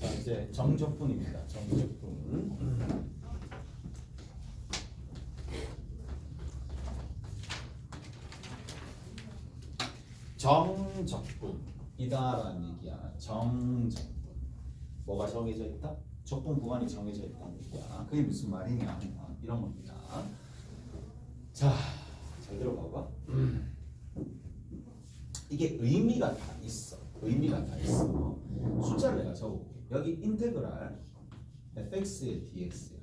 자, 이제 정적분입니다. 정적분. 정적분이다라는 얘기야. 정적분. 뭐가 정해져 있다? 적분 구간이 정해져 있다는 얘기야. 그게 무슨 말이냐? 이런 겁니다. 자, 잘 들어봐봐. 이게 의미가 다 있어. 의미가 다 있어. 숫자를 내가 적어볼게. 여기 인테그랄 fx의 dx야.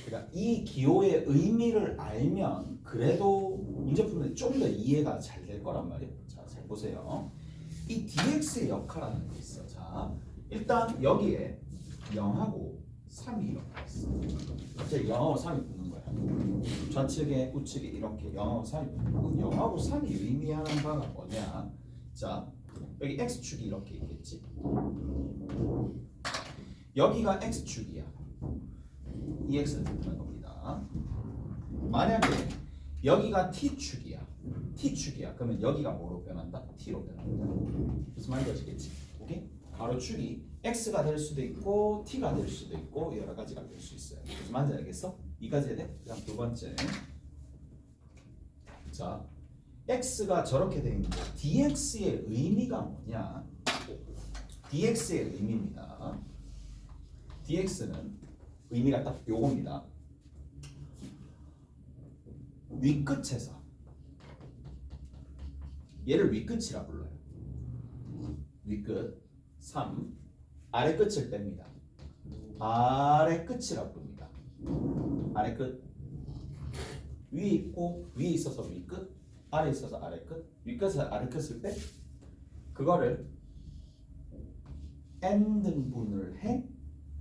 그러니까 이 기호의 의미를 알면 그래도 문제 풀면 좀 더 이해가 잘 될 거란 말이에요. 자, 잘 보세요. 이 dx의 역할하는 게 있어. 자, 일단 여기에 0하고 3이 이렇게 있어. 이제 0하고 3이 붙는 거야. 좌측에 우측에 이렇게 0하고 3이 붙는 거야. 0하고 3이 의미하는 바가 뭐냐? 자, 여기 x축이 이렇게 있겠지. 여기가 x축이야. 이 x를 붙는 겁니다. 만약에 여기가 t축이야. t축이야. 그러면 여기가 뭐로 변한다? t로 변한다. 무슨 말인지 아시겠지? 오케이? 가로축이 x가 될 수도 있고 t가 될 수도 있고 여러 가지가 될 수 있어요. 무슨 말인지 알겠어? 이까지 해야 돼? 그다음 두 번째. 자, x가 저렇게 돼 있는데 dx의 의미가 뭐냐? dx의 의미입니다. dx는 의미가 딱 요겁니다. 윗끝에서 얘를 윗끝이라 불러요. 윗끝 3 아래끝을 뺍니다. 아래끝이라 부릅니다. 아래끝 위에 있고 위에 있어서 윗끝 아래에 있어서 아래끝 윗끝에서 아래끝을 빼 그거를 n등분을 해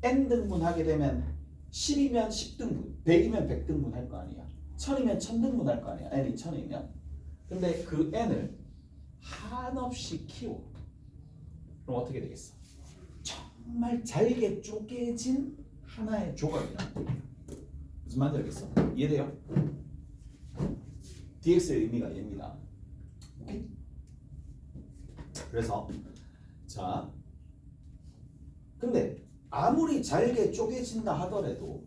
n등분 하게 되면 10이면 10등분 100이면 100등분 할 거 아니야 1000이면 1000등분 할 거 아니야 n이 1000이면 근데 그 n을 한없이 키워 그럼 어떻게 되겠어? 정말 잘게 쪼개진 하나의 조각이야. 무슨 말인지 알겠어? 이해돼요? dx의 의미가 얘입니다. 오케이? 그래서 자, 근데 아무리 잘게 쪼개진다 하더라도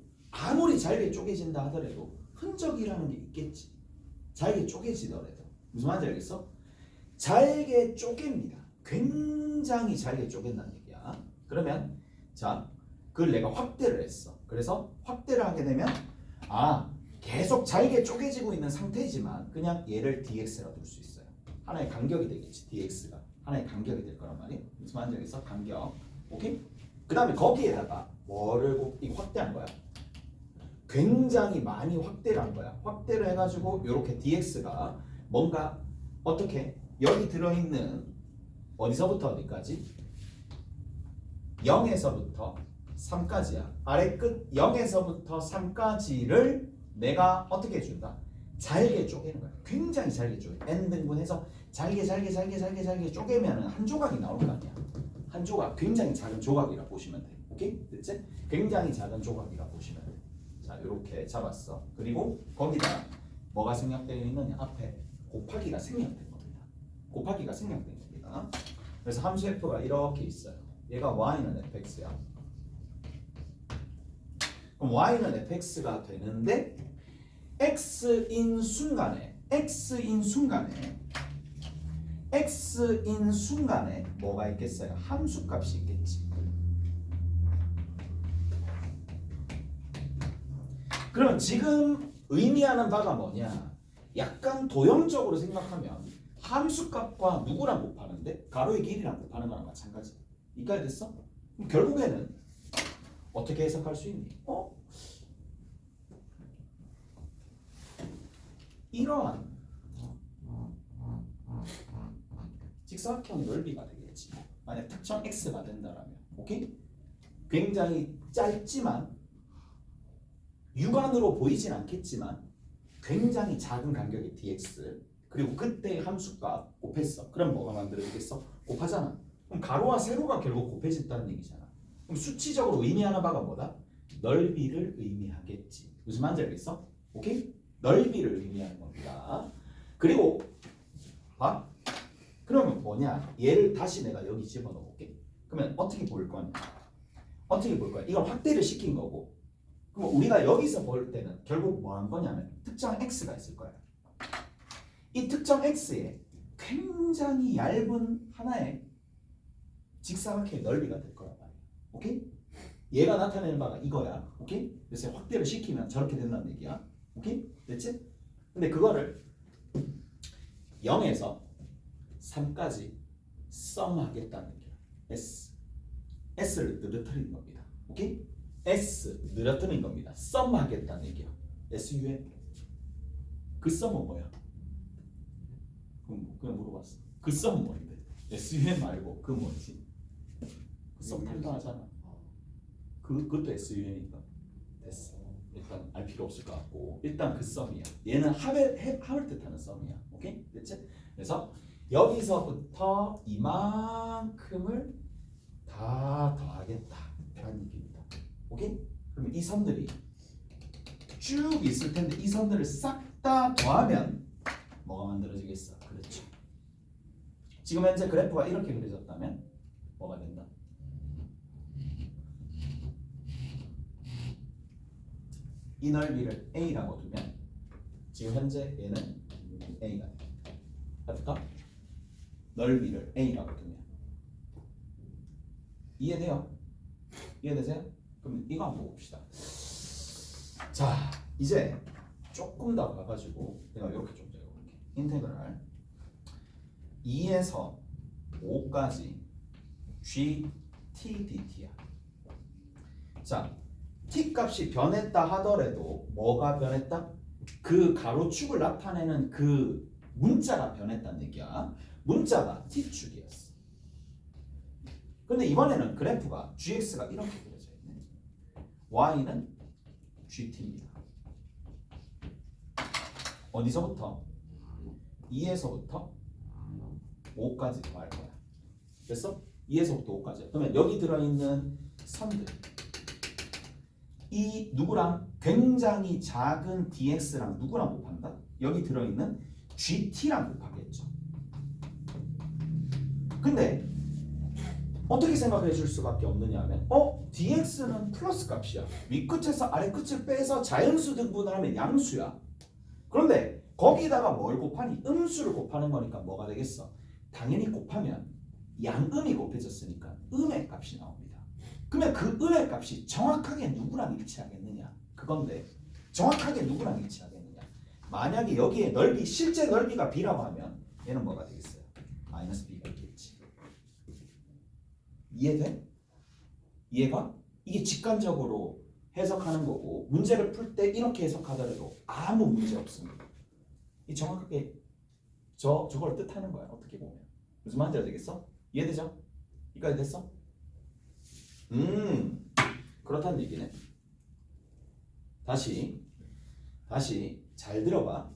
흔적이라는 게 있겠지. 잘게 쪼개지더라도 무슨 말인지 알겠어? 잘게 쪼갭니다. 굉장히 잘게 쪼갠다는 얘기야. 그러면 자, 그걸 내가 확대를 했어. 그래서 확대를 하게 되면 계속 잘게 쪼개지고 있는 상태지만 그냥 얘를 dx라 둘 수 있어요. 하나의 간격이 되겠지. dx가 하나의 간격이 될 거란 말이에요. 무슨 말인지 알겠어? 간격. 오케이? 그 다음에 거기에다가 뭐를 이 확대한 거야? 굉장히 많이 확대를 한 거야. 확대를 해가지고 이렇게 dx가 뭔가 어떻게 여기 들어있는 어디서부터 어디까지? 0에서부터 3까지야. 아래 끝 0에서부터 3까지를 내가 어떻게 해준다? 잘게 쪼개는 거야. 굉장히 잘게 쪼개. n등분해서 잘게 쪼개면 한 조각이 나올 거 아니야. 한 조각, 굉장히 작은 조각이라 보시면 돼. 오케이? 됐지? 굉장히 작은 조각이라 보시면 돼. 자, 이렇게 잡았어. 그리고 거기다 뭐가 생략되어 있느냐? 앞에 곱하기가 생략된 겁니다. 곱하기가 생략된 겁니다. 그래서 함수 f가 이렇게 있어요. 얘가 y는 fx야. 그럼 y는 fx가 되는데 x인 순간에 뭐가 있겠어요? 함수값이 있겠지. 그럼 지금 의미하는 바가 뭐냐? 약간 도형적으로 생각하면 함수값과 누구랑 곱하는데? 가로의 길이랑 곱하는 거랑 마찬가지. 이까지 됐어? 그럼 결국에는 어떻게 해석할 수 있니? 이러한 직사각형 넓이가 되겠지. 만약 특정 x가 된다라면, 오케이? 굉장히 짧지만 육안으로 보이진 않겠지만 굉장히 작은 간격의 dx 그리고 그때 함수값 곱했어. 그럼 뭐가 만들어지겠어? 곱하잖아. 그럼 가로와 세로가 결국 곱해진다는 얘기잖아. 그럼 수치적으로 의미하는 바가 뭐다? 넓이를 의미하겠지. 무슨 말인지 알겠어? 오케이? 넓이를 의미하는 겁니다. 그리고 봐. 그러면 뭐냐? 얘를 다시 내가 여기 집어넣어볼게. 그러면 어떻게 보일 거냐? 어떻게 볼 거야? 이걸 확대를 시킨 거고. 그럼 우리가 여기서 볼 때는 결국 뭐 한 거냐면 특정 x가 있을 거야. 이 특정 x에 굉장히 얇은 하나의 직사각형의 넓이가 될 거란 말이야. 오케이? 얘가 나타내는 바가 이거야. 오케이? 그래서 확대를 시키면 저렇게 된다는 얘기야. 오케이? 됐지? 근데 그거를 0에서 3까지 썸하겠다는 얘기야. S를 늘어뜨리는 겁니다. 오케이? S 늘어뜨리는 겁니다. 썸하겠다는 얘기야. SUM. 그 썸은 뭐야? 그냥 물어봤어. 그 썸은 뭔데? SUM 말고 그 뭐지? 그 썸 탈당하잖아. 그것도 SUM이니까 됐어. 일단 알 필요 없을 것 같고 일단 그 썸이야. 얘는 합을 뜻하는 썸이야. 오케이? 됐지? 그래서 여기서부터 이만큼을 다 더하겠다 라는 얘기입니다. 오케이? 그러면 이 선들이 쭉 있을 텐데 이 선들을 싹 다 더하면 뭐가 만들어지겠어? 그렇죠. 지금 현재 그래프가 이렇게 그려졌다면 뭐가 된다? 이 넓이를 A라고 두면 지금 현재 얘는 A가 돼. 맞을까? 넓이를 A라고 두면 이해돼요? 이해되세요? 그럼 이거 한번 봅시다. 자, 이제 조금 더 가가지고 내가 이렇게 좀 적어볼게. 인테그랄 2에서 5까지 g t dt야. 자, t 값이 변했다 하더라도 뭐가 변했다? 그 가로축을 나타내는 그 문자가 변했다는 얘기야. 문자가 t축이었어. 근데 이번에는 그래프가 gx가 이렇게 그려져 있네. y는 gt입니다. 어디서부터? 2에서부터 5까지 더할 거야. 됐어? 2에서부터 5까지. 그러면 여기 들어있는 선들 이 누구랑 굉장히 작은 dx랑 누구랑 곱한다? 여기 들어있는 gt랑 곱하겠죠. 근데 어떻게 생각해 줄 수밖에 없느냐 하면 dx는 플러스 값이야. 윗끝에서 아래끝을 빼서 자연수 등분을 하면 양수야. 그런데 거기다가 뭘 곱하니? 음수를 곱하는 거니까 뭐가 되겠어? 당연히 곱하면 양음이 곱해졌으니까 음의 값이 나옵니다. 그러면 그 음의 값이 정확하게 누구랑 일치하겠느냐? 그건데 정확하게 누구랑 일치하겠느냐? 만약에 여기에 넓이 실제 넓이가 b라고 하면 얘는 뭐가 되겠어요? 마이너스 b가 있겠지. 이해돼? 이해가? 이게 직관적으로 해석하는 거고 문제를 풀 때 이렇게 해석하더라도 아무 문제 없습니다. 이 정확하게 저걸 뜻하는 거야. 어떻게 보면 무슨 말인지 알겠어? 이해되죠? 이까지 됐어? 그렇다는 얘기네. 다시 잘 들어봐.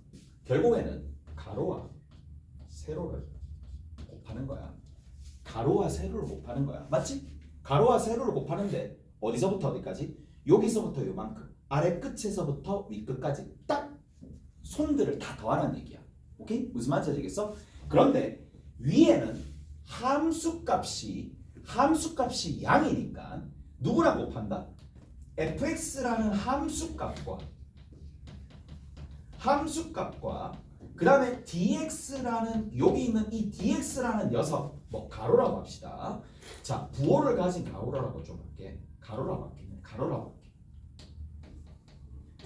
결국에는 가로와 세로를 곱하는 거야. 가로와 세로를 곱하는 거야. 맞지? 가로와 세로를 곱하는데 어디서부터 어디까지? 여기서부터 요만큼 아래 끝에서부터 위 끝까지 딱 손들을 다 더하라는 얘기야. 오케이? 무슨 말인지 알겠어? 그런데 위에는 함수값이 양이니까 누구랑 곱한다? fx라는 함수값과 그 다음에 dx라는 여기 있는 이 dx라는 녀석 뭐 가로라고 합시다. 자, 부호를 가진 가로라고 좀 할게. 가로라고 할게.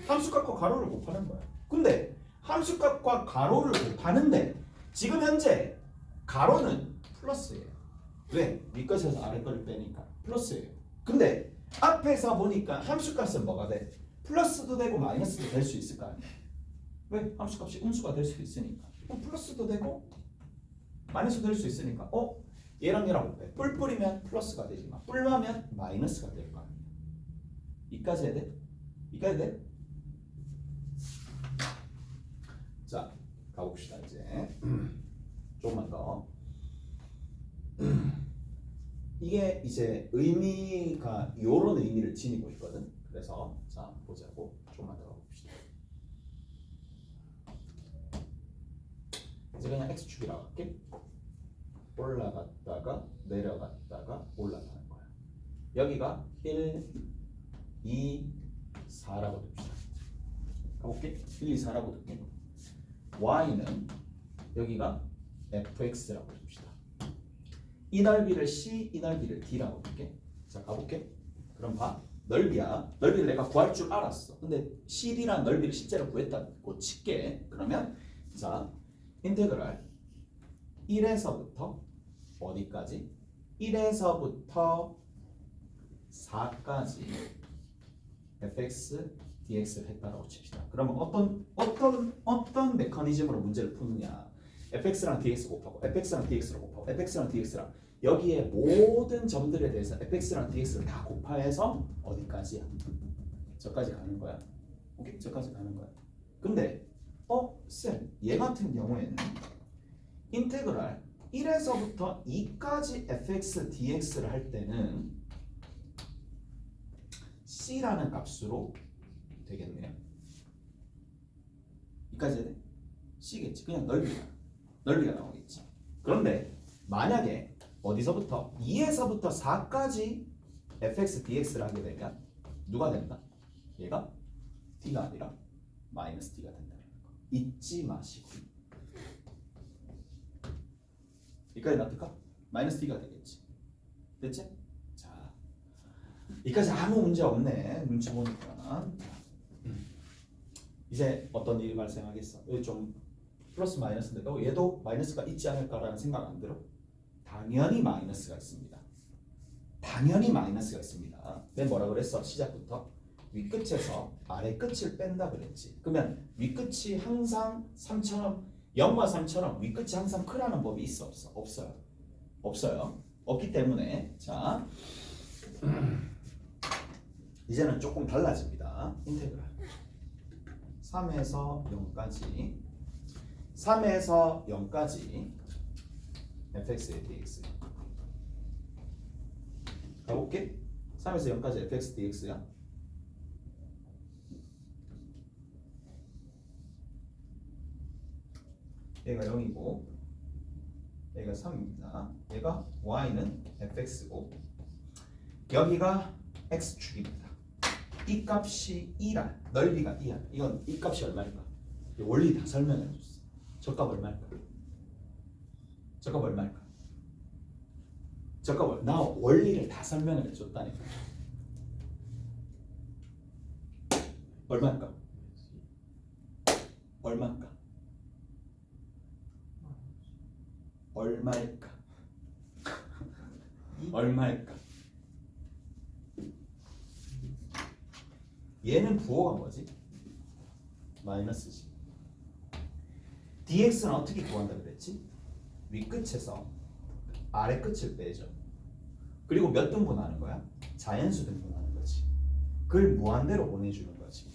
함수값과 가로를 곱하는 거야. 근데 함수값과 가로를 곱하는데 지금 현재 가로는 플러스예요. 왜? 윗것에서 아래 거를 빼니까 플러스예요. 근데 앞에서 보니까 함수값은 뭐가 돼? 플러스도 되고 마이너스도 될 수 있을 거 아니야. 왜? 함수값이 음수가 될 수도 있으니까. 플러스도 되고 마이너스도 될 수 있으니까 얘랑 곱해. 뿔 뿌리면 플러스가 되지만 뿔하면 마이너스가 될 거 아니야. 이까지 해야 돼? 이까지 돼? 자, 가봅시다 이제. 조금만 더. 이게 이제 의미가 요런 의미를 지니고 있거든. 그래서 자 보자고. 조금만 더 가봅시다. 이제 그냥 x축이라고 할게. 올라갔다가 내려갔다가 올라갔다. 여기가 1, 2, 4라고 둡시다. 가볼게. 1, 2, 4라고 둘게. y는 여기가 fx라고 둡시다. 이 넓이를 c, 이 넓이를 d라고 볼게. 자, 가볼게. 그럼 봐. 넓이야. 넓이를 내가 구할 줄 알았어. 근데 CD라는 넓이를 실제로 구했다고 칠게. 그러면 자, 인테그랄 1에서부터 어디까지? 1에서부터 4까지 fx, dx를 했다라고 칩시다. 그러면 어떤 메커니즘으로 문제를 푸느냐? fx랑 dx 곱하고 fx랑 dx를 곱하고 fx랑 dx랑 여기에 모든 점들에 대해서 fx랑 dx를 다 곱하여서 어디까지야? 저까지 가는 거야. 오케이? 저까지 가는 거야. 근데 쌤, 얘 같은 경우에는 인테그랄 1에서부터 2까지 fx, dx를 할 때는 c라는 값으로 되겠네요. 2까지 해야 돼? c겠지. 그냥 넓이가 나오겠지. 그런데 만약에 어디서부터 2에서부터 4까지 fx, dx를 하게 되면 누가 된다? 얘가 d가 아니라 마이너스 d가 된다는 거 잊지 마시고. 여기까지 놔둘까? 마이너스 d가 되겠지. 됐지? 자, 여기까지 아무 문제 없네. 눈치 보니까. 이제 어떤 일이 발생하겠어? 여기 좀 플러스 마이너스인데 얘도 마이너스가 있지 않을까라는 생각 안 들어? 당연히 마이너스가 있습니다. 당연히 마이너스가 있습니다. 맨 뭐라 그랬어? 시작부터 윗끝에서 아래 끝을 뺀다 그랬지. 그러면 윗끝이 항상 3처럼 0과 3처럼 윗끝이 항상 크라는 법이 있어 없어? 없어요. 없어요. 없기 때문에 자 이제는 조금 달라집니다. 인테그랄 3에서 0까지 3에서 0까지 fx의 dx 가볼게. 3에서 0까지 fx dx야. 얘가 0이고 얘가 3입니다. 얘가 y는 fx고 여기가 x축입니다. 이 값이 2라 넓이가 2야. 이건 이 값이 얼마일까? 원리 다 설명해 줬어. 저 값 얼마일까? 저 값 얼마일까? 저 값 나 원리를 다 설명해 줬다니까. 얼마일까? 얼마일까? 얼마일까? 얼마일까? 얘는 부호가 뭐지? 마이너스지. dx는 어떻게 구한다 그랬지? 윗끝에서 아래 끝을 빼죠. 그리고 몇 등분하는 거야? 자연수 등분하는 거지. 그걸 무한대로 보내주는 거지.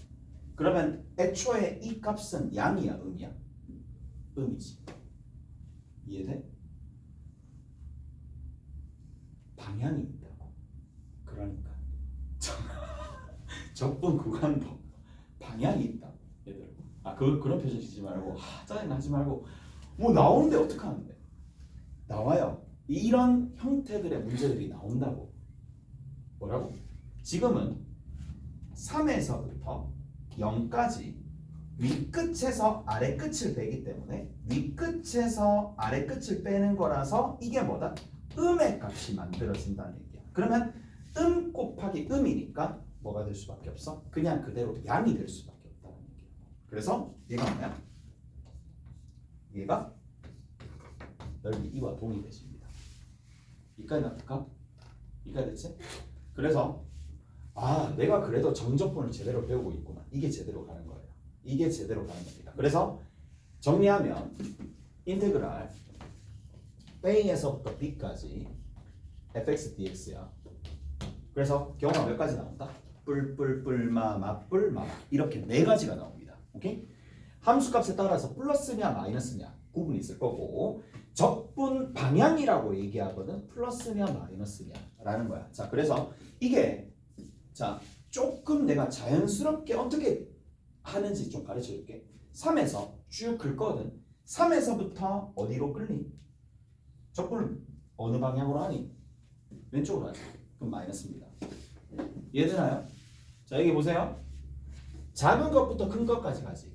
그러면 애초에 이 값은 양이야, 음이야? 음이지. 이해돼? 방향이 있다고. 그러니까 적분 구간도 방향이 있다. 얘들. 그런 표정 짓지 말고 짜증나 하지 말고 뭐 나오는데 어떡하는데? 나와요. 이런 형태들의 문제들이 나온다고. 뭐라고? 지금은 3에서부터 0까지 윗끝에서 아래 끝을 빼기 때문에 윗끝에서 아래 끝을 빼는 거라서 이게 뭐다? 음의 값이 만들어진다는 얘기야. 그러면 음 곱하기 음이니까 뭐가 될 수밖에 없어? 그냥 그대로 양이 될 수밖에 없다는 얘기야. 그래서 얘가 뭐야? 얘가 넓이 2와 동일해집니다. 이까지 놔둘까? 이까지 됐지? 그래서 내가 그래도 정적분을 제대로 배우고 있구나. 이게 제대로 가는 거예요. 이게 제대로 가는 겁니다. 그래서 정리하면 인테그랄 A에서부터 B까지 fx dx야. 그래서 경우가 몇 가지 나온다? 뿔뿔뿔마 마뿔마 이렇게 네 가지가 나옵니다. 오케이? 함수값에 따라서 플러스냐 마이너스냐 구분이 있을 거고 적분 방향이라고 얘기하거든. 플러스냐 마이너스냐라는 거야. 자, 그래서 이게 자 조금 내가 자연스럽게 어떻게 하는지 좀 가르쳐 줄게. 3에서 쭉 긁거든. 3에서부터 어디로 끌니? 적분을 어느 방향으로 하니? 왼쪽으로 하지. 그럼 마이너스입니다. 이해되나요? 자 여기 보세요. 작은 것부터 큰 것까지 가지.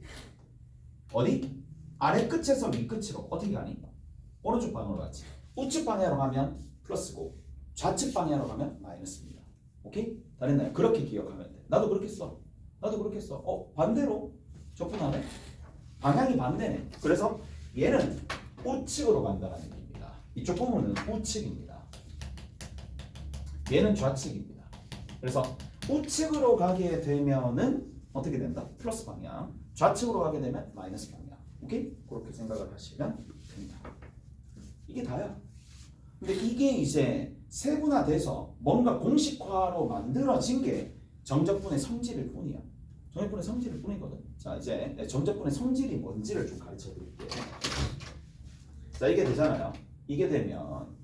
어디? 아래 끝에서 위 끝으로 어떻게 가니? 오른쪽 방향으로 가지. 우측 방향으로 가면 플러스고 좌측 방향으로 가면 마이너스입니다. 오케이? 다 됐나요? 그렇게 기억하면 돼. 나도 그렇게 써. 나도 그렇게 써. 반대로 적분하네. 방향이 반대네. 그래서 얘는 우측으로 간다는 얘기입니다. 이쪽 부분은 우측입니다. 얘는 좌측입니다. 그래서 우측으로 가게 되면은 어떻게 된다? 플러스 방향. 좌측으로 가게 되면 마이너스 방향. 오케이? 그렇게 생각을 하시면 됩니다. 이게 다야. 근데 이게 이제 세분화돼서 뭔가 공식화로 만들어진 게 정적분의 성질일 뿐이야. 정적분의 성질일 뿐이거든. 자 이제 정적분의 성질이 뭔지를 좀 가르쳐 드릴게요. 자 이게 되잖아요. 이게 되면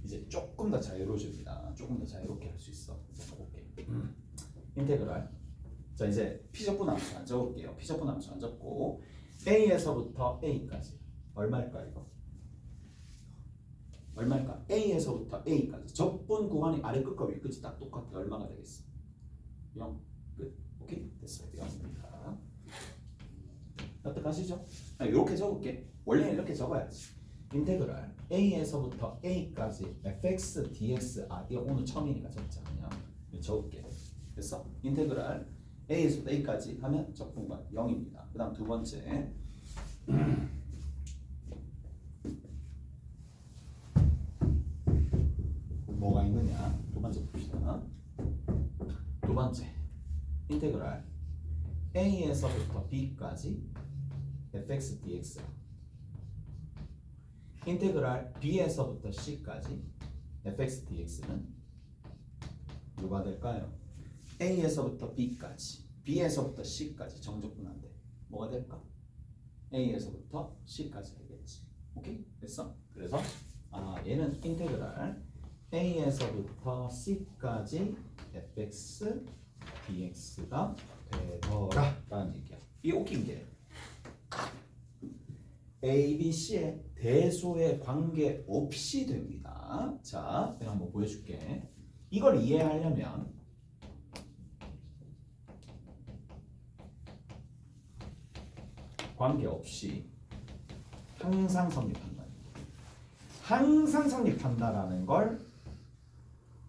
이제 조금 더 자유로워집니다. 조금 더 자유롭게 할 수 있어. 볼게. 인테그랄. 자 이제 피적분 함수 안 적을게요. 피적분 함수 안 적고 A에서부터 A까지 얼마일까 이거? 얼마일까? A에서부터 A까지 적분 구간이 아래 끝과 위 끝이 딱 똑같아. 얼마가 되겠어? 0 끝. 오케이 됐어요. 0입니다. 납득하시죠? 이렇게 적을게. 원래는 이렇게 적어야지. 인테그랄 A에서부터 A까지 fx dx. 이거 오늘 처음이니까 적지 않냐? 적을게. 됐어? 인테그랄 A에서부터 A까지 하면 적분관 0입니다. 그 다음 두 번째 뭐가 있느냐? 두 번째 봅시다. 두 번째 인테그랄 A에서부터 B까지 fx dx. 인테그랄 B에서부터 C까지 fx dx는 누가 될까요? A에서부터 B까지, B에서부터 C까지 정적분한데 뭐가 될까? A에서부터 C까지 되겠지. 오케이? 됐어? 그래서 얘는 인테그랄 A에서부터 C까지 fx dx가 되더라 라는 얘기야. 이 웃긴 게 A, B, C의 대소에 관계 없이 됩니다. 자, 내가 한번 보여줄게. 이걸 이해하려면 관계없이 항상 성립한다. 항상 성립한다라는 걸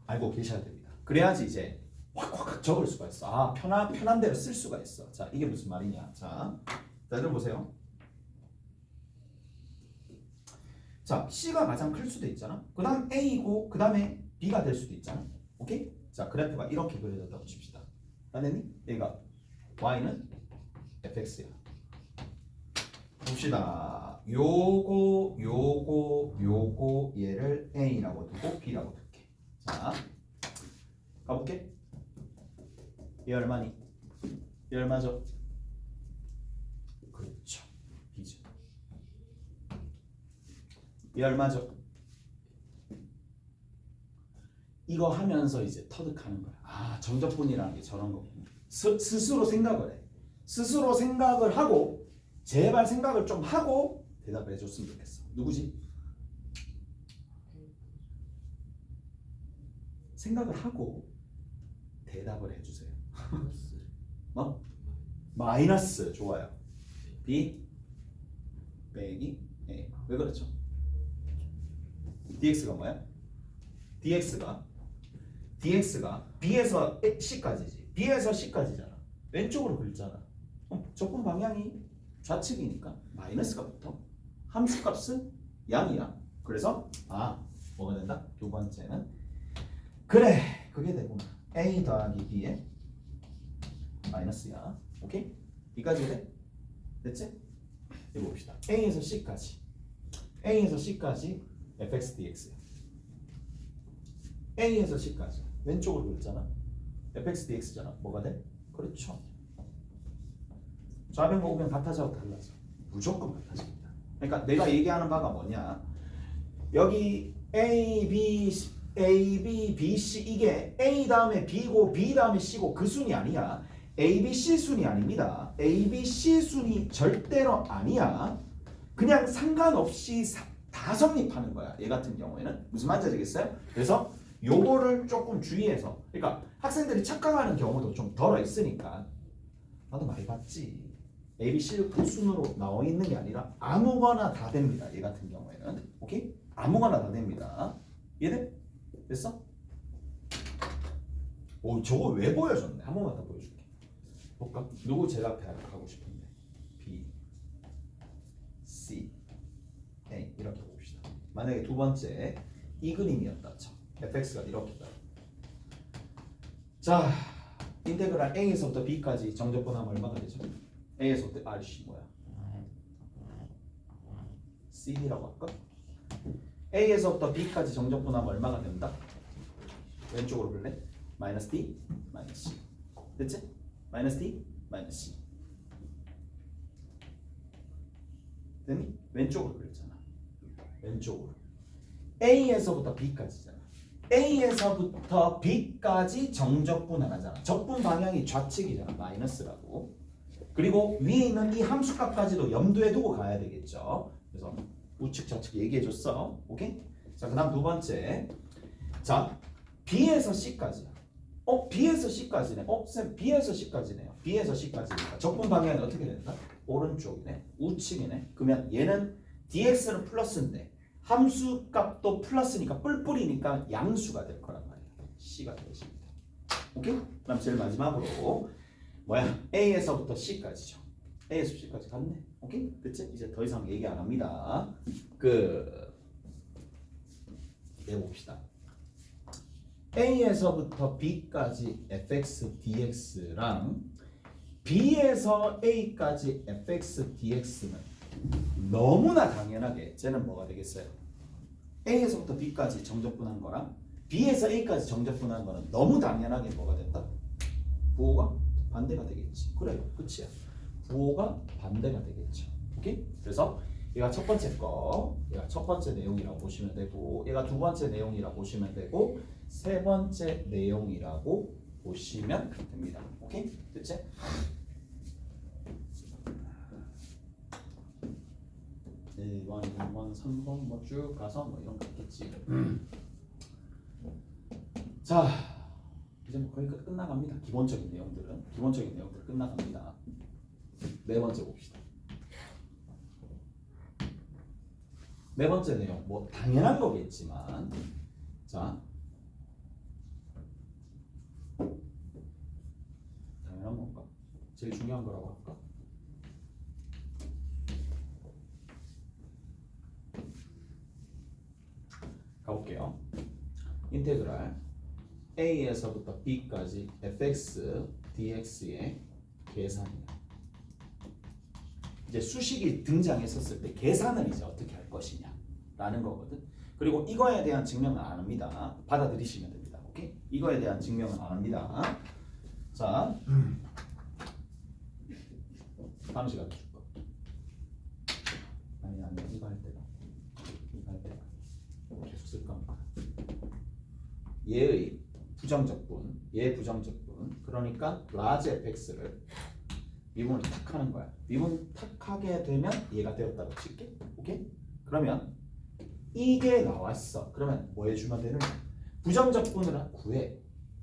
알고 계셔야 됩니다. 그래야지 이제 확 적을 수가 있어. 편한 대로 쓸 수가 있어. 자, 이게 무슨 말이냐? 자, 들어보세요. 자, C가 가장 클 수도 있잖아. 그 다음 A고 그 다음에 B가 될 수도 있잖아. 오케이? 자, 그래프가 이렇게 그려졌다고 칩시다. 알겠니? 얘가 Y는 fx야. 봅시다. 요거 얘를 A라고 두고 B라고 둘게. 자, 가볼게. 얘 얼마니? 얘 얼마죠? 그렇죠. B죠. 얘 얼마죠? 이거 하면서 이제 터득하는 거야. 정적분이라는 게 저런 거구나. 스스로 생각을 해. 스스로 생각을 하고 제발 생각을 좀 하고 대답을 해줬으면 좋겠어. 누구지? 생각을 하고 대답을 해주세요. 마이너스. 좋아요. B 빼기 A. 왜 그렇죠? dx가 뭐야? dx가 B에서 C까지지. B에서 C까지잖아. 왼쪽으로 긁잖아. 적분 방향이 좌측이니까 마이너스가 붙어. 함수값은 양이야. 그래서 뭐가 된다? 두 번째는 그래 그게 되구나. A 더하기 B의 마이너스야. 오케이? B까지 돼? 됐지? 이거 봅시다. A에서 C까지 fx dx야. A에서 C까지 왼쪽으로 긁잖아. fx dx잖아. 뭐가 돼? 그렇죠. 좌변과 우변 같아져도 달라져. 무조건 같아집니다. 그러니까 내가 얘기하는 바가 뭐냐? 여기 A, B, B, C 이게 A 다음에 B고 B 다음에 C고 그 순이 아니야. ABC 순이 아닙니다. ABC 순이 절대로 아니야. 그냥 상관없이 다 성립하는 거야. 얘 같은 경우에는. 무슨 말인지 알겠어요? 그래서 요거를 조금 주의해서, 그러니까 학생들이 착각하는 경우도 좀 덜어 있으니까. 나도 많이 봤지. ABC 순으로 나와 있는 게 아니라 아무거나 다 됩니다. 얘 같은 경우에는. 오케이? 아무거나 다 됩니다. 이해돼? 됐어? 오, 저거 왜 보여줬네? 한 번만 더 보여줄게. 볼까? 누구 제일 앞에 하고 싶은데? B, C, A 이렇게 봅시다. 만약에 두 번째 이 그림이었다 쳐. fx가 이렇게다. 자, 인테그랄 a에서부터 b까지 정적분하면 얼마가 되죠? a에서부터 rc 뭐야? cd라고 할까? a에서부터 b까지 정적분하면 얼마가 된다? 왼쪽으로 볼래? 마이너스 d, 마이너스 c. 됐지? 마이너스 d, 마이너스 c. 됐니? 왼쪽으로 그랬잖아. 왼쪽으로. A에서부터 B까지잖아. A에서부터 B까지 정적분하잖아. 적분 방향이 좌측이잖아. 마이너스라고. 그리고 위에 있는 이 함수값까지도 염두에 두고 가야 되겠죠. 그래서 우측 좌측 얘기해줬어. 오케이? 자, 그 다음 두 번째. 자, B에서 C까지야. B에서 C까지네. 쌤, B에서 C까지네요. B에서 C까지니까 적분 방향이 어떻게 된다? 오른쪽이네. 우측이네. 그러면 얘는 dx는 플러스인데 함수 값도 플러스니까 뿔뿔이니까 양수가 될 거란 말이야. C가 되겠습니다. 오케이? 그럼 제일 마지막으로 뭐야? A에서부터 C까지죠. A에서 C까지 갔네. 오케이? 그치? 이제 더 이상 얘기 안 합니다. 내봅시다. A에서부터 B까지 fx dx랑 B에서 A까지 fx dx는 너무나 당연하게 쟤는 뭐가 되겠어요? A에서부터 B까지 정적분한 거랑 B에서 A까지 정적분한 거는 너무 당연하게 뭐가 된다? 부호가 반대가 되겠지. 그래, 끝이야. 부호가 반대가 되겠죠. 오케이? 그래서 얘가 첫 번째 거, 얘가 첫 번째 내용이라고 보시면 되고, 얘가 두 번째 내용이라고 보시면 되고, 세 번째 내용이라고 보시면 됩니다. 오케이? 됐지? 1번, 2번, 3번 뭐 쭉 가서 뭐 이런 거 있겠지. 자, 이제 뭐 거의 끝나갑니다. 기본적인 내용들 끝나갑니다. 네 번째 봅시다. 네 번째 내용 뭐 당연한 거겠지만, 자, 당연한 건가? 제일 중요한 거라고 할까? 가볼게요. 인테그랄 A에서부터 B까지 fx dx의 계산이야. 이제 수식이 등장했었을 때 계산을 이제 어떻게 할 것이냐 라는 거거든. 그리고 이거에 대한 증명은 안 합니다. 받아들이시면 됩니다. 오케이? 이거에 대한 증명은 안 합니다. 자, 다음 시간에 줄 거. 아니 이거 할 때가 계속 쓸 겁니다. 얘의 부정적분, 얘 부정적분. 그러니까 라지 fx를 미분을 탁 하는 거야. 미분 탁 하게 되면 얘가 되었다고 칠게. 오케이? 그러면 이게 나왔어. 그러면 뭐 해주면 되는 거야? 부정적분을 구해.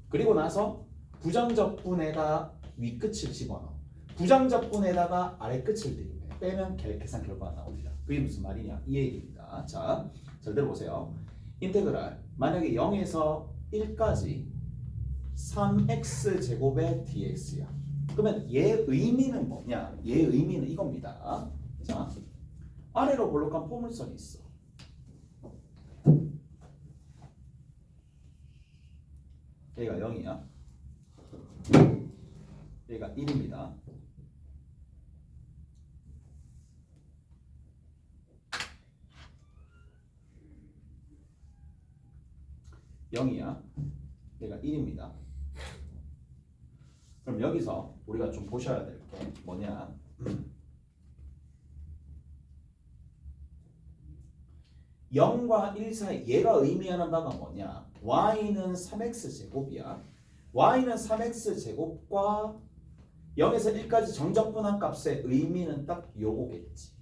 그리고 나서 부정적분에다 윗끝을 집어넣어. 부정적분에다가 아래끝을 빼면 계산 결과가 나옵니다. 그게 무슨 말이냐? 이 얘기입니다. 자, 잘 들어보세요. 인테그랄 만약에 0에서 1까지 3x 제곱의 dx야. 그러면 얘 의미는 뭐냐? 얘 의미는 이겁니다. 자, 아래로 볼록한 포물선이 있어. 얘가 0이야. 얘가 1입니다. (0이야) 얘가 1입니다. 그럼 여기서 우리가 좀 보셔야 될 게 뭐냐? (0과 1) 사이 얘가 의미하는 바가 뭐냐? y는 3x 제곱이야. y는 3x 제곱과 0에서 1까지 정적분한 값의 의미는 딱 요거겠지.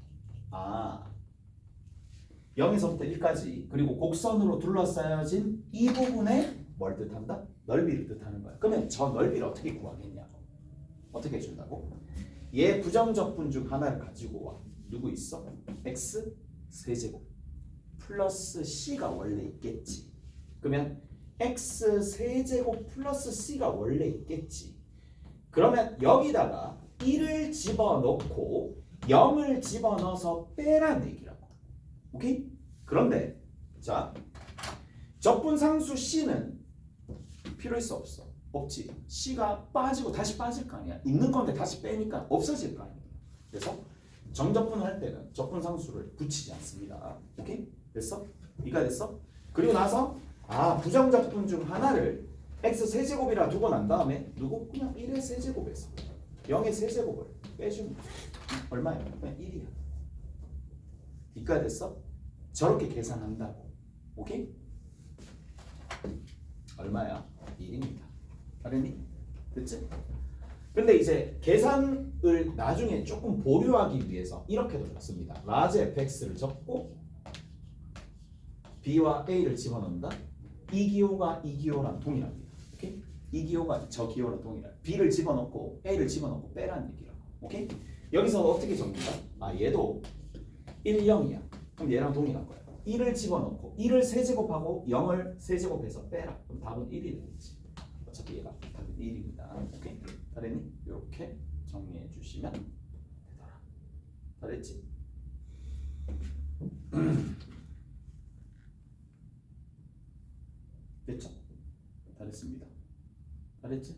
0에서부터 1까지 그리고 곡선으로 둘러싸여진 이 부분에 뭘 뜻한다? 넓이를 뜻하는 거야. 그러면 저 넓이를 어떻게 구하겠냐고. 어떻게 해준다고? 얘 부정적분 중 하나를 가지고 와. 누구 있어? x 세제곱 플러스 c가 원래 있겠지. 그러면 x 세제곱 플러스 c가 원래 있겠지. 그러면 여기다가 1을 집어넣고 0을 집어넣어서 빼란 얘기라고. 오케이? 그런데 자, 적분상수 c는 필요할 수 없어. 없지. c가 빠지고 다시 빠질 거 아니야. 있는 건데 다시 빼니까 없어질 거 아니야. 그래서 정적분을 할 때는 적분상수를 붙이지 않습니다. 오케이? 됐어? 이가 됐어? 그리고 나서 부정적분 중 하나를 x 세제곱이라 두고 난 다음에 누구? 그냥 1의 세제곱에서 0의 세제곱을 빼주면 얼마야? 그냥 1이야. 이가 됐어? 저렇게 계산한다고. 오케이? 얼마야? 1입니다. 알겠니? 됐지? 근데 이제 계산을 나중에 조금 보류하기 위해서 이렇게도 적습니다. 라지 fx를 적고 b와 a를 집어넣는다. 이 기호가 이 기호랑 동일합니다. 오케이? 이 기호가 저 기호랑 동일해. b를 집어넣고 a를 집어넣고 빼라는 얘기라고. 오케이? 여기서 어떻게 적는다? 얘도 1, 0이야. 그럼 얘랑 동일한 거야. 1을 집어넣고 1을 세제곱하고 0을 세제곱해서 빼라. 그럼 답은 1이 되겠지. 어차피 얘가 답은 1입니다. 오케이? 다랬니? 이렇게 정리해 주시면 되더라. 다랬지? 됐죠? 잘했습니다. 잘했지?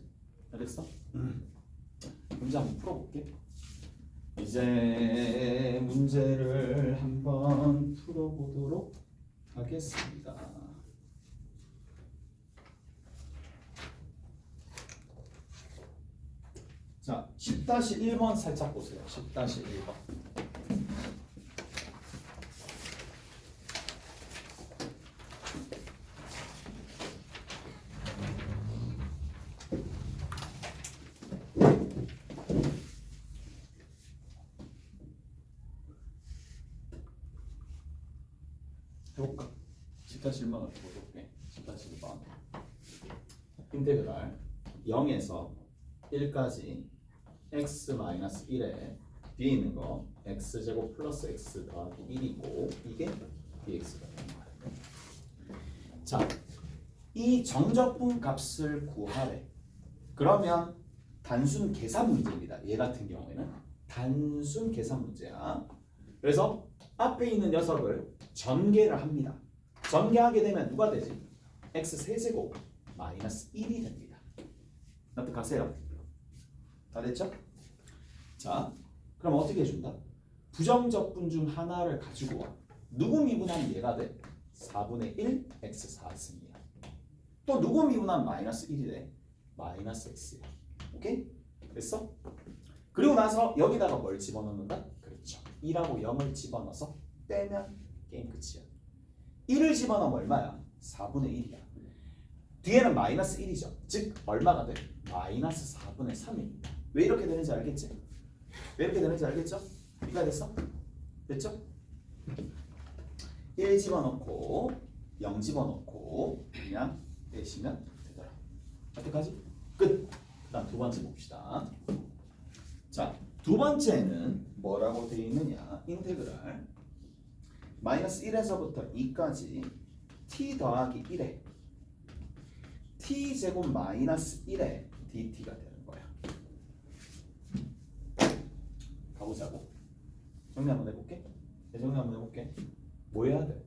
잘했어? 문제 한번 풀어볼게. 이제 문제를 한번 풀어보도록 하겠습니다. 자, 10-1번 살짝 보세요. 10-1번. 해볼까? 10-1번을 해볼게. 10-1번. 인테그랄 0에서 1까지 x-1에 뒤에 있는 거 x제곱 플러스 x 더하기 1이고 이게 dx가 되는 거야. 자, 이 정적분 값을 구하래. 그러면 단순 계산 문제입니다. 얘 같은 경우에는 단순 계산 문제야. 그래서 앞에 있는 녀석을 전개를 합니다. 전개하게 되면 누가 되지? x 세제곱 마이너스 1이 됩니다. 납득하세요? 다 됐죠? 자, 그럼 어떻게 해준다? 부정적분 중 하나를 가지고 와. 누구 미분하면 얘가 돼? 4분의 1 x 4승이야. 또 누구 미분하면 마이너스 1이 돼? 마이너스 x야. 오케이? 됐어? 그리고 나서 여기다가 뭘 집어넣는다? 그렇죠. 2라고 0을 집어넣어서 빼면 게임 끝이야. 1을 집어넣으면 얼마야? 4분의 1이야. 뒤에는 마이너스 1이죠. 즉 얼마가 돼? 마이너스 4분의 3입니다. 왜 이렇게 되는지 알겠지? 왜 이렇게 되는지 알겠죠? 이해가 됐어? 됐죠? 1 집어넣고 0 집어넣고 그냥 빼시면 되더라. 여기까지? 끝! 그 다음 두 번째 봅시다. 자, 두 번째는 뭐라고 되어 있느냐? 인테그랄 마이너스 1에서부터 2까지 t 더하기 1에 t제곱 마이너스 1에 dt가 되는 거야. 가보자고. 정리 한번 해볼게. 정리 한번 해볼게. 뭐 해야 돼?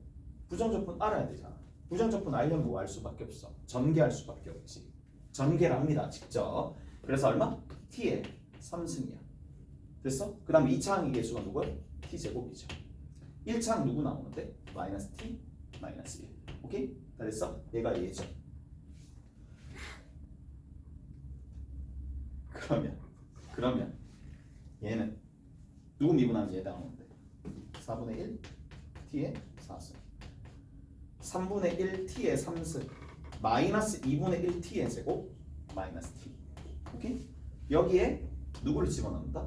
부정적분 알아야 되잖아. 부정적분 알려면 뭐 할 수밖에 없어? 전개할 수밖에 없지. 전개를 합니다. 직접. 그래서 얼마? t에 3승이야. 됐어? 그 다음에 2차항의 개수가 누구야? t제곱이죠. 1차항 누구 나오는데? 마이너스 t 마이너스 1. 오케이? 다 됐어? 얘가 얘죠. 그러면 얘는 누구 미분하면 얘 나오는데 4분의 1 t의 4승 3분의 1 t의 3승 마이너스 2분의 1 t의 제곱 마이너스 t. 오케이? 여기에 누구를 집어넣는다?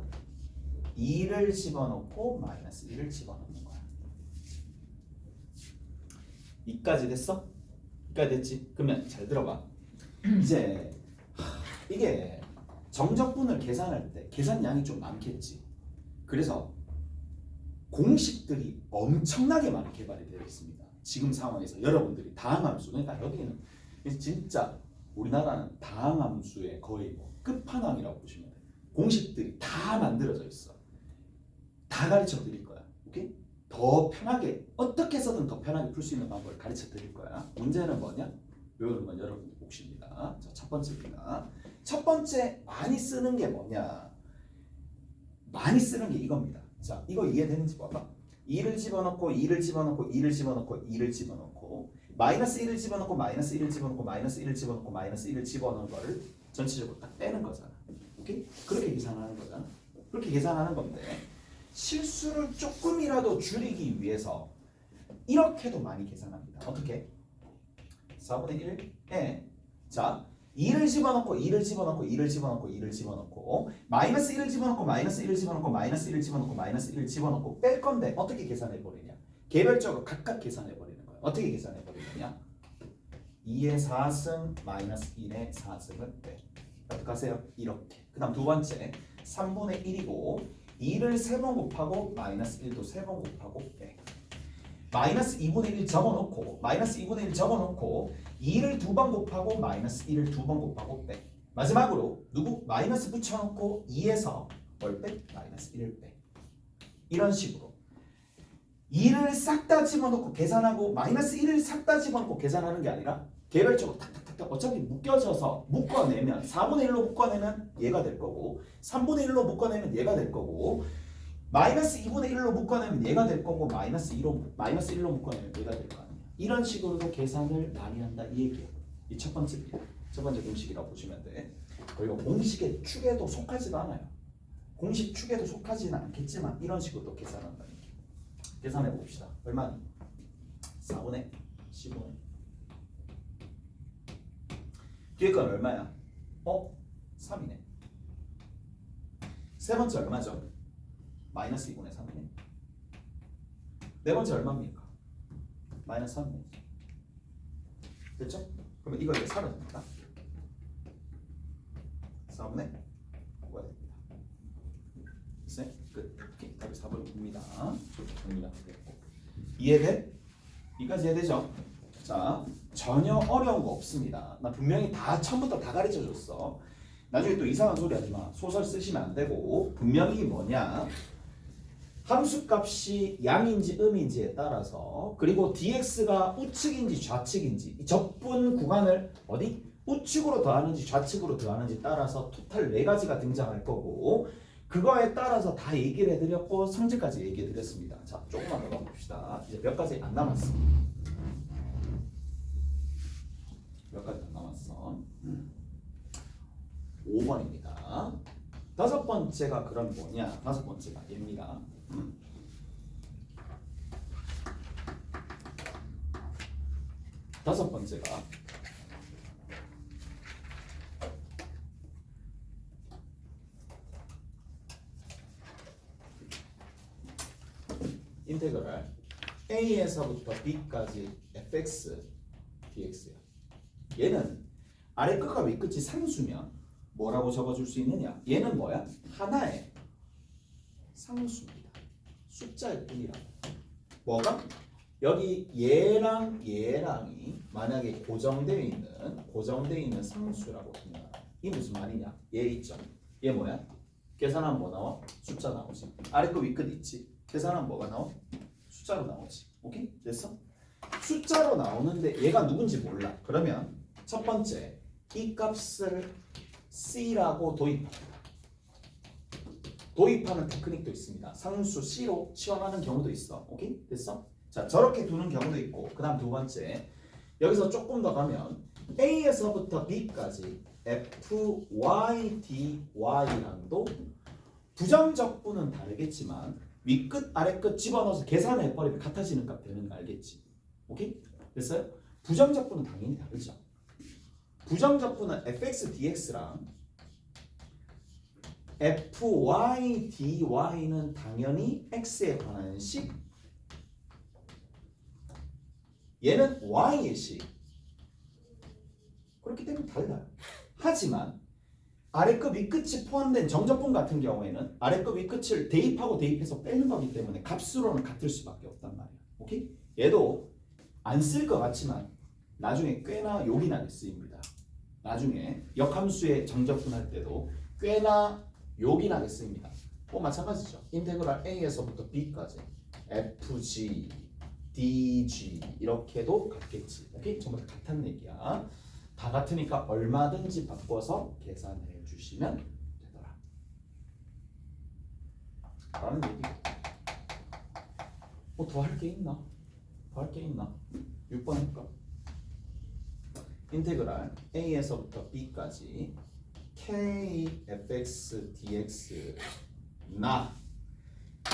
2를 집어넣고 마이너스 1을 집어넣는 거야. 이까지 됐어? 이까지 됐지? 그러면 잘 들어봐. 이제 이게 정적분을 계산할 때 계산량이 좀 많겠지. 그래서 공식들이 엄청나게 많이 개발이 되어 있습니다. 지금 상황에서 여러분들이 다항함수, 그러니까 여기는 진짜 우리나라는 다항함수의 거의 뭐 끝판왕이라고 보시면 돼요. 공식들이 다 만들어져 있어. 다 가르쳐 드릴 거야. 오케이? 더 편하게 어떻게 해서든 더 편하게 풀 수 있는 방법을 가르쳐 드릴 거야. 문제는 뭐냐? 외우는 건 여러분들 몫입니다. 자, 첫 번째입니다. 첫 번째 많이 쓰는 게 뭐냐? 많이 쓰는 게 이겁니다. 자, 이거 이해되는지 봐봐. 2를 집어넣고 2를 집어넣고 2를 집어넣고 2를 집어넣고 마이너스 1을 집어넣고 마이너스 1을 집어넣고 마이너스 1을 집어넣고 마이너스 1을 집어넣은 거를 전체적으로 딱 빼는 거잖아. 오케이? 그렇게 계산하는 거잖아. 그렇게 계산하는 건데 실수를 조금이라도 줄이기 위해서 이렇게도 많이 계산합니다. 어떻게? 4분의 1에 자 2를 집어넣고 2를 집어넣고 2를 집어넣고 2를 집어넣고 마이너스 1을 집어넣고 마이너스 1을 집어넣고 마이너스 1을 집어넣고 마이너스 1을 집어넣고 뺄 건데 어떻게 계산해 버리냐? 개별적으로 각각 계산해 버리는 거예요. 어떻게 계산해 버리느냐? 2의 4승 마이너스 1의 4승을 빼. 어떻게 하세요? 이렇게. 그 다음 두 번째 3분의 1이고 2를 3번 곱하고 마이너스 1도 3번 곱하고 빼. 마이너스 2분의 1 적어놓고 마이너스 2분의 1 적어놓고 2를 2번 곱하고 마이너스 1을 2번 곱하고 빼. 마지막으로 누구? 마이너스 붙여놓고 2에서 뭘 빼? 마이너스 1을 빼. 이런 식으로 2를 싹 다 집어넣고 계산하고 마이너스 1을 싹 다 집어넣고 계산하는 게 아니라 개별적으로 탁탁탁탁 어차피 묶여져서 묶어내면 4분의 1로 묶어내면 얘가 될 거고 3분의 1로 묶어내면 얘가 될 거고 마이너스 2분의 1로 묶어내면 얘가 될 거고 마이너스 1로 묶어내면 얘가 될 거 아니야. 이런 식으로도 계산을 많이 한다 이 얘기야. 이 첫 번째입니다. 첫 번째 공식이라고 보시면 돼. 그리고 공식의 축에도 속하지도 않아요. 공식 축에도 속하지는 않겠지만 이런 식으로 계산한다는 얘기. 계산해 봅시다. 얼마니? 4분의 15는 뒤에 건 얼마야? 3이네. 세 번째 얼마죠? 마이너스 2분의 3이네. 네 번째 얼마입니까? 마이너스 3이네. 됐죠? 그러면 이거 이제 사라집니다. 4분의 9가 됩니다. 됐어요? 끝. 이렇게 답이 4번입니다. 정리가 됐고. 이해돼? 이까지 이해되죠? 자, 전혀 어려운 거 없습니다. 나 분명히 다 처음부터 다 가르쳐 줬어. 나중에 또 이상한 소리 하지 마. 소설 쓰시면 안 되고 분명히 뭐냐? 함수값이 양인지 음인지에 따라서 그리고 dx가 우측인지 좌측인지 이 적분 구간을 어디? 우측으로 더하는지 좌측으로 더하는지 따라서 토탈 4가지가 등장할 거고 그거에 따라서 다 얘기를 해드렸고 성질까지 얘기해드렸습니다. 자, 조금만 더 가봅시다. 이제 몇 가지 안 남았어. 몇 가지 안 남았어. 5번입니다. 다섯 번째가 그럼 뭐냐? 다섯 번째가 얘입니다. 다섯 번째가 인테그랄 a에서부터 b까지 fx dx야. 얘는 아래 끝과 위 끝이 상수면 뭐라고 적어줄 수 있느냐? 얘는 뭐야? 하나의 상수입니다. 숫자일 뿐이라고. 뭐가? 여기 얘랑 얘랑이 만약에 고정되어 있는 상수라고 하면 이 무슨 말이냐? 얘 있죠? 얘 뭐야? 계산하면 뭐 나와? 숫자 나오지. 아래 끝 위 끝 있지? 계산하면 뭐가 나와? 숫자로 나오지. 오케이? 됐어? 숫자로 나오는데 얘가 누군지 몰라. 그러면 첫 번째 이 값을 C라고 도입합니다. 도입하는 테크닉도 있습니다. 상수 C로 치환하는 경우도 있어. 오케이? 됐어? 자, 저렇게 두는 경우도 있고 그 다음 두 번째 여기서 조금 더 가면 A에서부터 B까지 FY, DY랑도 부정적분은 다르겠지만 위끝 아래끝 집어넣어서 계산해버리면 같아지는 값 되는 거 알겠지? 오케이? 됐어요? 부정적분은 당연히 다르죠. 부정적분은 fx, dx랑 fy dy는 당연히 x에 관한 식, 얘는 y의 식. 그렇기 때문에 달라요. 하지만 아래끝 윗끝이 포함된 정적분 같은 경우에는 아래끝 윗끝을 대입하고 대입해서 빼는 거기 때문에 값으로는 같을 수밖에 없단 말이야. 오케이? 얘도 안 쓸 것 같지만 나중에 꽤나 요긴하게 쓰입니다. 나중에 역함수의 정적분 할 때도 꽤나 요긴하게 쓰입니다. 마찬가지죠. 인테그랄 a에서부터 b까지 fg, dg 이렇게도 같겠지. 오케이? 전부 다 같은 얘기야. 다 같으니까 얼마든지 바꿔서 계산해 주시면 되더라. 라는 얘기. 더 할 게 있나? 더 할 게 있나? 6번 할까? 인테그랄 a에서부터 b까지 k fx dx 나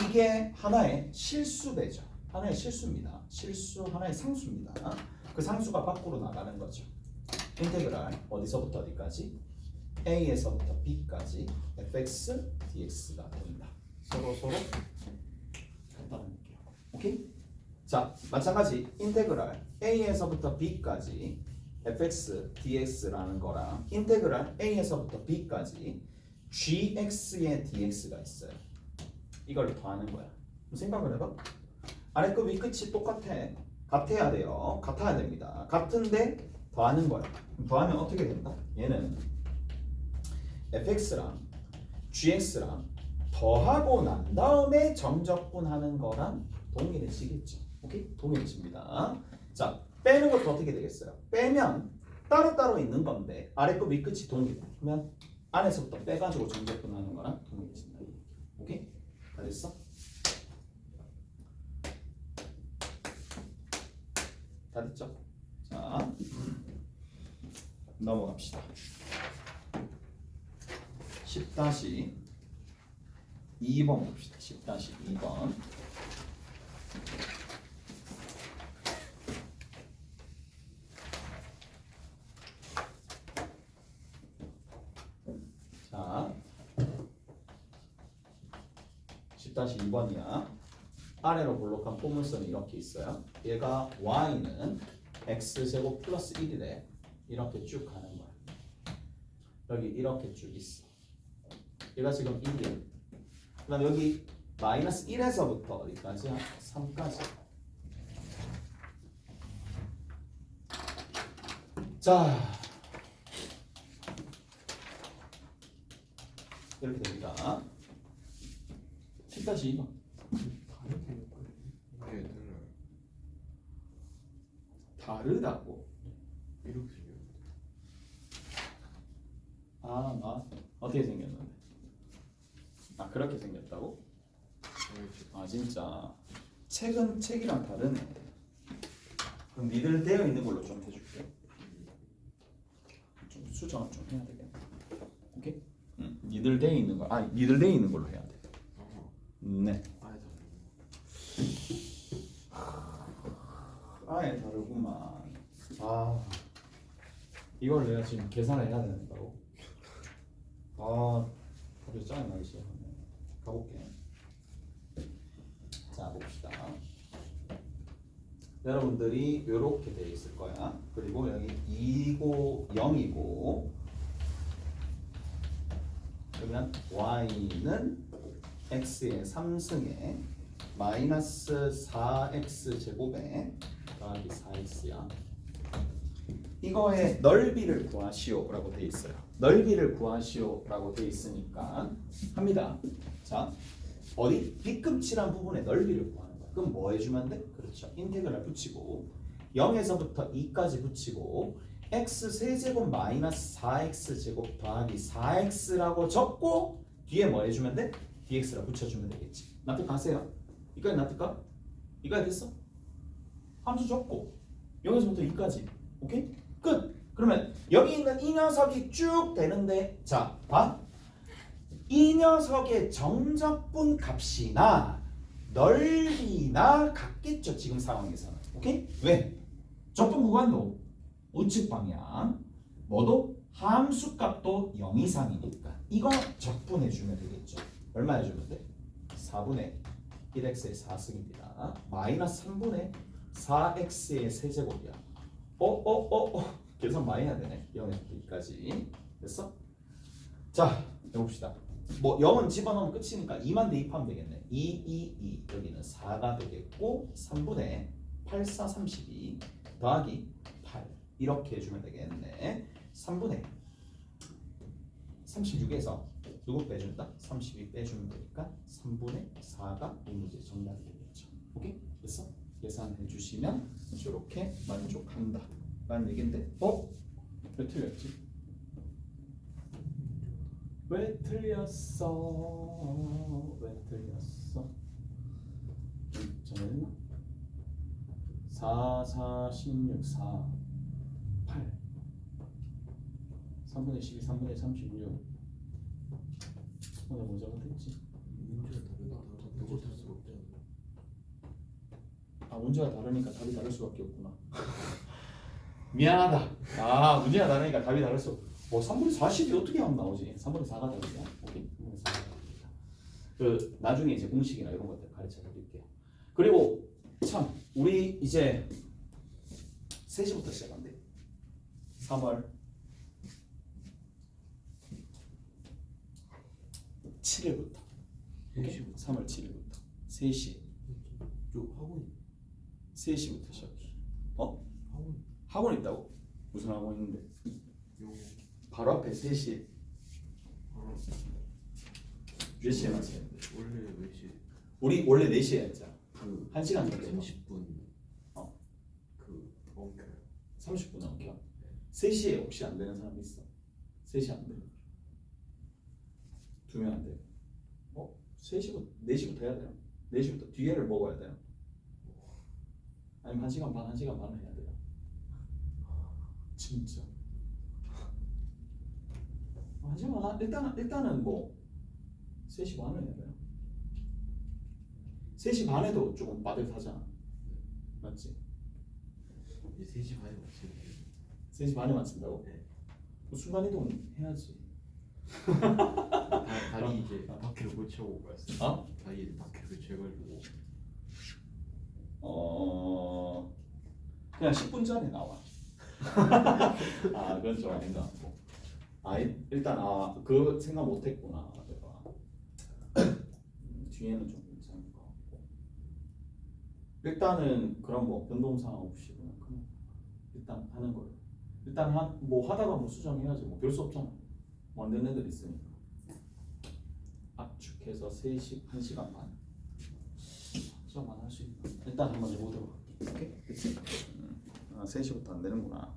이게 하나의 실수배죠. 하나의 실수입니다. 실수 하나의 상수입니다. 그 상수가 밖으로 나가는 거죠. 인테그랄 어디서부터 어디까지? a에서부터 b까지 fx dx가 된다. 서로 간단한 얘기예요. 오케이? 자, 마찬가지 인테그랄 a에서부터 b까지 fx dx라는 거랑 인테그랄 a에서부터 b까지 gx의 dx가 있어요. 이걸 더하는 거야. 생각을 해봐. 아래 끝 윗끝이 같아야 돼요. 같아야 됩니다. 같은데 더하는 거야. 더하면 어떻게 된다? 얘는 fx랑 gx랑 더하고 난 다음에 정적분하는 거랑 동일해지겠죠. 오케이? 동일해집니다. 자, 빼는 것도 어떻게 되겠어요? 빼면 따로따로 있는 건데 아래 끝 윗끝이 동일해. 그러면 안에서부터 빼가지고 정적분하는 거랑 동일해진다. 오케이? 다 됐어? 다 됐죠? 자, 넘어갑시다. 10-2번 봅시다. 10-2번. 자, 10-2번이야. 아래로 볼록한 포물선이 이렇게 있어요. 얘가 y는 x제곱 플러스 1이래. 이렇게 쭉 가는 거야. 여기 이렇게 쭉 있어. 얘가 지금 1이야. 그 다음 여기 마이너스 1에서부터 어디까지? 3까지. 자, 이렇게 됩니다. 10-2번. 다르다고? 이렇게 생겼는데. 어떻게 생겼는데? 그렇게 생겼다고? 진짜 책이랑 다르네. 그럼 니들 되어 있는 걸로 좀 해줄게. 좀 수정을 좀 해야 되겠네. 오케이? 니들 되어 있는 거, 니들 되어 있는 걸로 해야 돼. 네. 아예 다르구만. 이걸 내가 지금 계산을 해야 된다고? 갑자기 짜증 나기 시작하네. 가볼게. 자, 봅시다. 여러분들이 이렇게 되어 있을 거야. 그리고 여기 2고 0이고, 그러면 y는 x의 3승에 마이너스 4x 제곱에 더하기 4x야. 이거의 넓이를 구하시오라고 되어 있어요. 넓이를 구하시오라고 되어 있으니까 합니다. 자, 어디 B급칠한 부분의 넓이를 구하는 거야. 그럼 뭐 해주면 돼? 그렇죠. 인테그랄 붙이고 0에서부터 2까지 붙이고 x 세제곱 마이너스 4x 제곱 더하기 4x라고 적고 뒤에 뭐 해주면 돼? dx라 붙여주면 되겠지. 납득하세요? 이까지 납득가? 이까지 됐어? 함수 적고 0에서부터 2까지. 오케이? 끝! 그러면 여기 있는 이 녀석이 쭉 되는데, 자, 봐. 이 녀석의 정적분 값이나 넓이나 같겠죠, 지금 상황에서는. 오케이? 왜? 적분 구간도 우측 방향, 뭐도 함수 값도 0 이상이니까 이거 적분해 주면 되겠죠. 얼마 해주면 돼? 4분의 1x의 4승입니다. 마이너스 3분의 4x의 세제곱이야. 계산 많이 해야 되네. 0에서 2까지 됐어? 자 해봅시다. 뭐 0은 집어넣으면 끝이니까 2만 대입하면 되겠네. 2 여기는 4가 되겠고 3분의 8, 4, 32 더하기 8 이렇게 해주면 되겠네. 3분의 36에서 누구 빼준다? 32 빼주면 되니까 3분의 4가 이 문제 정답이 되겠죠. 오케이? 됐어? 계산해 주시면 이렇게 만족한다 라는 얘긴데 왜 틀렸지? 왜 틀렸어? 왜 틀렸어? 정했나? 4, 4, 16, 4, 8 3분의 12, 3분의 36 오늘 뭐 잘못했지? 문제가 다르다. 문제 탈 수가 없잖아. 아 문제가 다르니까 답이 다를 수밖에 없구나. 미안하다. 아 문제가 다르니까 답이 다를 수. 3분의 40이 어떻게 하면 나오지? 3분의 4가 다르냐? 오케이. 3분의 4가 다릅니다. 그 나중에 이제 공식이나 이런 것들 가르쳐 드릴게요. 그리고 참 우리 이제 3시부터 시작한대. 3월 7일부터. 오케이? 3월 7일부터 3시. 저 학원 3시부터 시작해. 학원 학원 있다고? 무슨 학원 있는데? 영어 바로 앞에 3시에. 몇 시에 맞어요? 원래 몇 시? 우리 원래 4시에 했잖아. 그 1시간 정도. 30분 그 엉켜요. 30분 넘겨. 3시에 혹시 안 되는 사람 있어? 3시 안 돼? 2명 안 돼? 3시부터 4시부터 해야 돼요? 4시부터 뒤에를 먹어야 돼요? 아니면 1시간 반, 1시간 반을 해야 돼요? 진짜 1시간 반 일단은 뭐 3시 반을 해야 돼요? 3시 반에도 조금 빠듯하잖아. 맞지? 이제 3시 반에 맞춰요. 3시 반에 맞춘다고? 네. 순간이동 해야지. 다리 이제 바퀴를 고쳐오고 왔어요. 다리 이제 바퀴를 고쳐가지고 그냥 10분 전에 나와. 그건 좀 아닌 것 같고. 일단 그 생각 못했구나. 내가 뒤에는 좀 괜찮을 것 같고. 일단은 그런 뭐 변동사항 없이 그냥 일단 하는 걸로. 일단 뭐 하다가 뭐 수정해야지. 뭐 별 수 없잖아. 뭐 안 되는 애들 있으니까. 압축해서 3시 1시간 반. 수정만 할 수 있나? 일단 한번 해보도록 할게. 오케이? 그치? 3시부터 안 되는구나.